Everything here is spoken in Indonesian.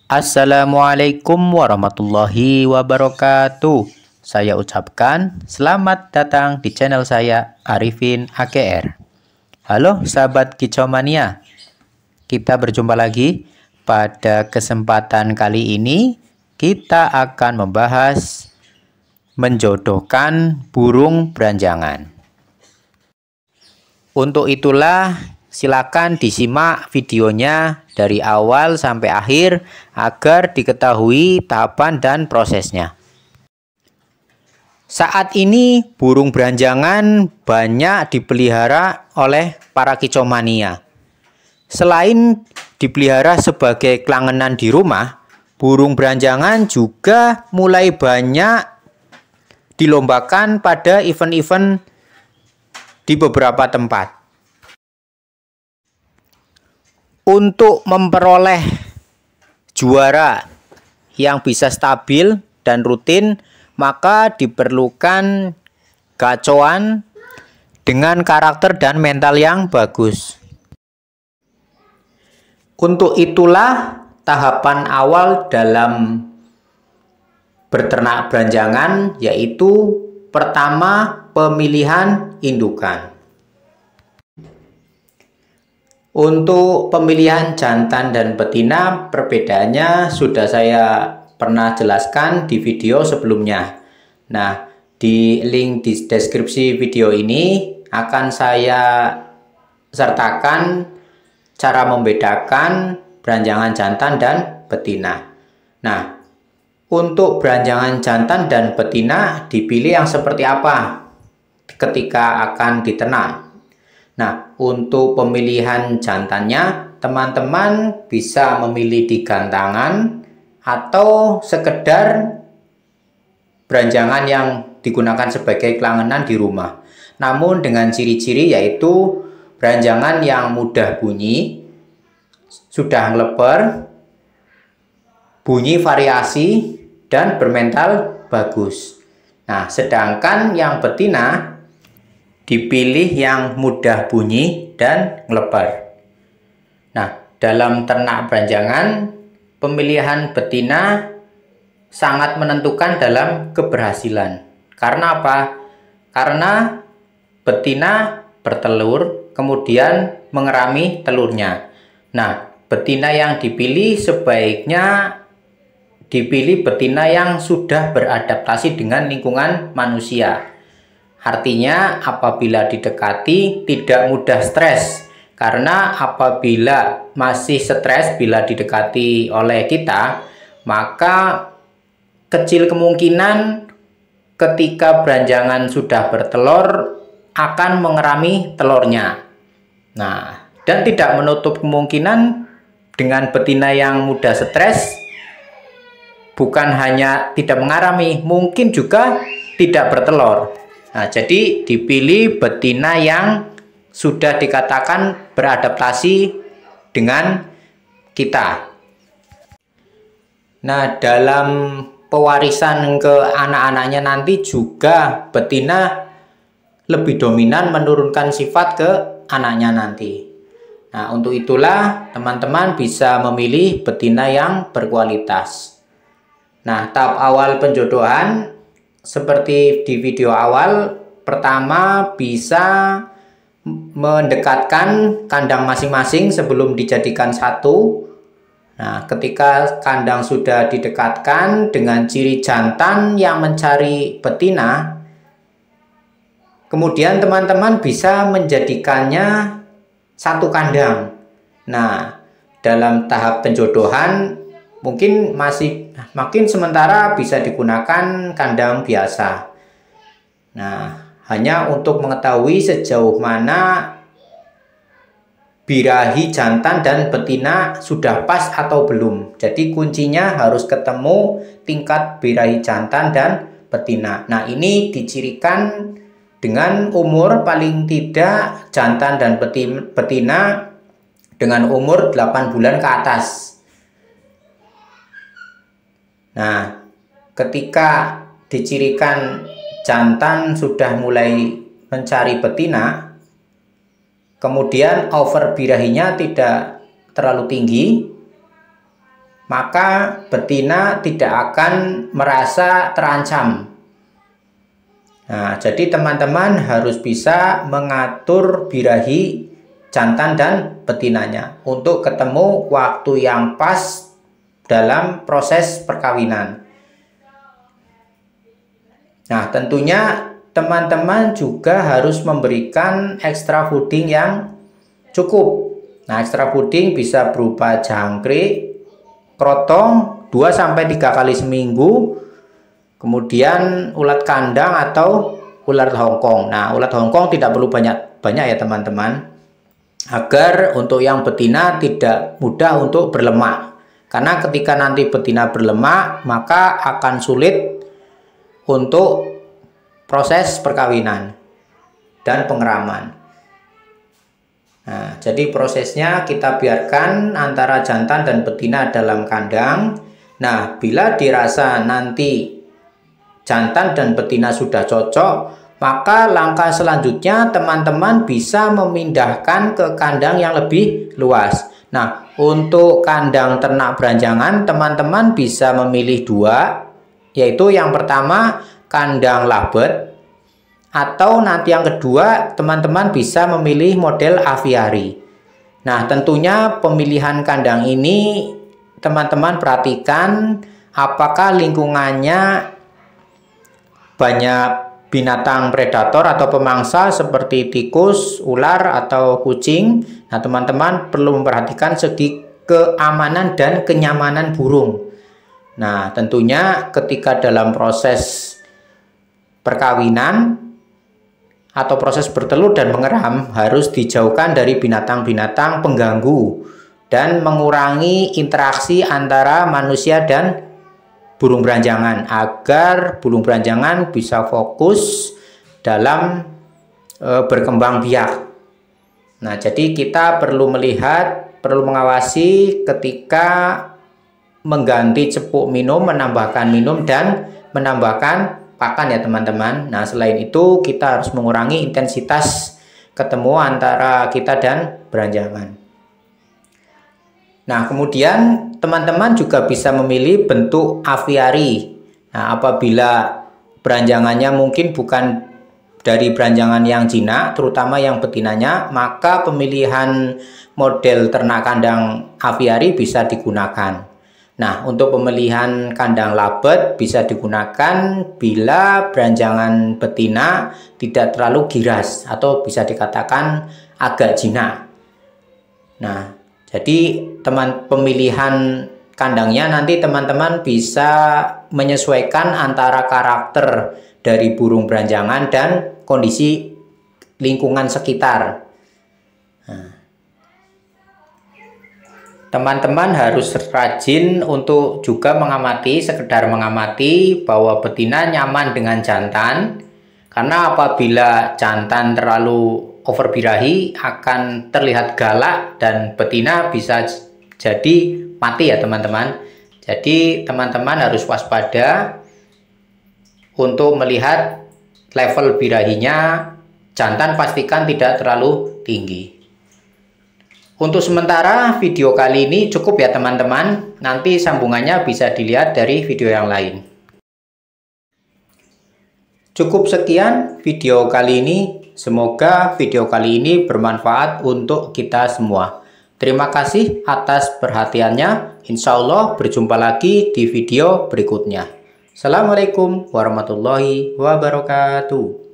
Assalamualaikum warahmatullahi wabarakatuh. Saya ucapkan selamat datang di channel saya Arifin AKR. Halo sahabat Kicomania, kita berjumpa lagi. Pada kesempatan kali ini kita akan membahas menjodohkan burung beranjangan. Untuk itulah silakan disimak videonya dari awal sampai akhir agar diketahui tahapan dan prosesnya. Saat ini burung beranjangan banyak dipelihara oleh para kicomania. Selain dipelihara sebagai kelangenan di rumah, burung beranjangan juga mulai banyak dilombakan pada event-event di beberapa tempat. Untuk memperoleh juara yang bisa stabil dan rutin, maka diperlukan gacoan dengan karakter dan mental yang bagus. Untuk itulah tahapan awal dalam berternak beranjangan, yaitu pertama, pemilihan indukan. Untuk pemilihan jantan dan betina, perbedaannya sudah saya pernah jelaskan di video sebelumnya. Nah, di link di deskripsi video ini akan saya sertakan cara membedakan beranjangan jantan dan betina. Nah, untuk beranjangan jantan dan betina dipilih yang seperti apa ketika akan diternak? Nah, untuk pemilihan jantannya, teman-teman bisa memilih di gantangan atau sekedar beranjangan yang digunakan sebagai kelangenan di rumah. Namun dengan ciri-ciri yaitu beranjangan yang mudah bunyi, sudah ngeleper, bunyi variasi, dan bermental bagus. Nah, sedangkan yang betina dipilih yang mudah bunyi dan ngeleper. Nah, dalam ternak beranjangan, pemilihan betina sangat menentukan dalam keberhasilan. Karena apa? Karena betina bertelur, kemudian mengerami telurnya. Nah, betina yang dipilih sebaiknya dipilih betina yang sudah beradaptasi dengan lingkungan manusia. Artinya apabila didekati tidak mudah stres, karena apabila masih stres bila didekati oleh kita, maka kecil kemungkinan ketika beranjangan sudah bertelur akan mengerami telurnya. Nah, dan tidak menutup kemungkinan dengan betina yang mudah stres, bukan hanya tidak mengerami, mungkin juga tidak bertelur. Nah, jadi dipilih betina yang sudah dikatakan beradaptasi dengan kita. Nah, dalam pewarisan ke anak-anaknya nanti juga betina lebih dominan menurunkan sifat ke anaknya nanti. Nah, untuk itulah teman-teman bisa memilih betina yang berkualitas. Nah, tahap awal penjodohan seperti di video awal, pertama bisa mendekatkan kandang masing-masing sebelum dijadikan satu. Nah, ketika kandang sudah didekatkan dengan ciri jantan yang mencari betina, kemudian teman-teman bisa menjadikannya satu kandang. Nah, dalam tahap penjodohan makin sementara bisa digunakan kandang biasa. Nah, hanya untuk mengetahui sejauh mana birahi jantan dan betina sudah pas atau belum. Jadi kuncinya harus ketemu tingkat birahi jantan dan betina. Nah, ini dicirikan dengan umur paling tidak jantan dan betina dengan umur 8 bulan ke atas. Nah, ketika dicirikan jantan sudah mulai mencari betina, kemudian over birahinya tidak terlalu tinggi, maka betina tidak akan merasa terancam. Nah, jadi teman-teman harus bisa mengatur birahi jantan dan betinanya untuk ketemu waktu yang pas dalam proses perkawinan. Nah, tentunya teman-teman juga harus memberikan extra fooding yang cukup. Nah, extra fooding bisa berupa jangkrik, krotong 2-3 kali seminggu, kemudian ulat kandang atau ulat Hongkong. Nah, ulat Hongkong tidak perlu banyak-banyak ya teman-teman, agar untuk yang betina tidak mudah untuk berlemak. Karena ketika nanti betina berlemak, maka akan sulit untuk proses perkawinan dan pengeraman. Nah, jadi prosesnya kita biarkan antara jantan dan betina dalam kandang. Nah, bila dirasa nanti jantan dan betina sudah cocok, maka langkah selanjutnya teman-teman bisa memindahkan ke kandang yang lebih luas. Nah, untuk kandang ternak beranjangan, teman-teman bisa memilih 2, yaitu yang pertama kandang labet, atau nanti yang kedua teman-teman bisa memilih model aviari. Nah, tentunya pemilihan kandang ini teman-teman perhatikan apakah lingkungannya banyak binatang predator atau pemangsa seperti tikus, ular, atau kucing. Nah, teman-teman perlu memperhatikan segi keamanan dan kenyamanan burung. Nah, tentunya ketika dalam proses perkawinan atau proses bertelur dan mengeram harus dijauhkan dari binatang-binatang pengganggu dan mengurangi interaksi antara manusia dan burung beranjangan agar burung beranjangan bisa fokus dalam berkembang biak. Nah, jadi kita perlu melihat, perlu mengawasi ketika mengganti cepuk minum, menambahkan minum, dan menambahkan pakan ya teman-teman. Nah, selain itu kita harus mengurangi intensitas ketemu antara kita dan beranjangan. Nah, kemudian teman-teman juga bisa memilih bentuk aviari. Nah, apabila beranjangannya mungkin bukan dari beranjangan yang jinak, terutama yang betinanya, maka pemilihan model ternak kandang aviari bisa digunakan. Nah, untuk pemilihan kandang labet bisa digunakan bila beranjangan betina tidak terlalu giras atau bisa dikatakan agak jinak. Nah, jadi pemilihan kandangnya nanti teman-teman bisa menyesuaikan antara karakter dari burung beranjangan dan kondisi lingkungan sekitar. Teman-teman harus rajin untuk juga mengamati, sekedar mengamati bahwa betina nyaman dengan jantan. Karena apabila jantan terlalu overbirahi akan terlihat galak dan betina bisa jadi mati ya teman-teman. Jadi teman-teman harus waspada untuk melihat level birahinya. Jantan pastikan tidak terlalu tinggi. Untuk sementara video kali ini cukup ya teman-teman. Nanti sambungannya bisa dilihat dari video yang lain. Cukup sekian video kali ini. Semoga video kali ini bermanfaat untuk kita semua. Terima kasih atas perhatiannya. Insya Allah berjumpa lagi di video berikutnya. Assalamualaikum warahmatullahi wabarakatuh.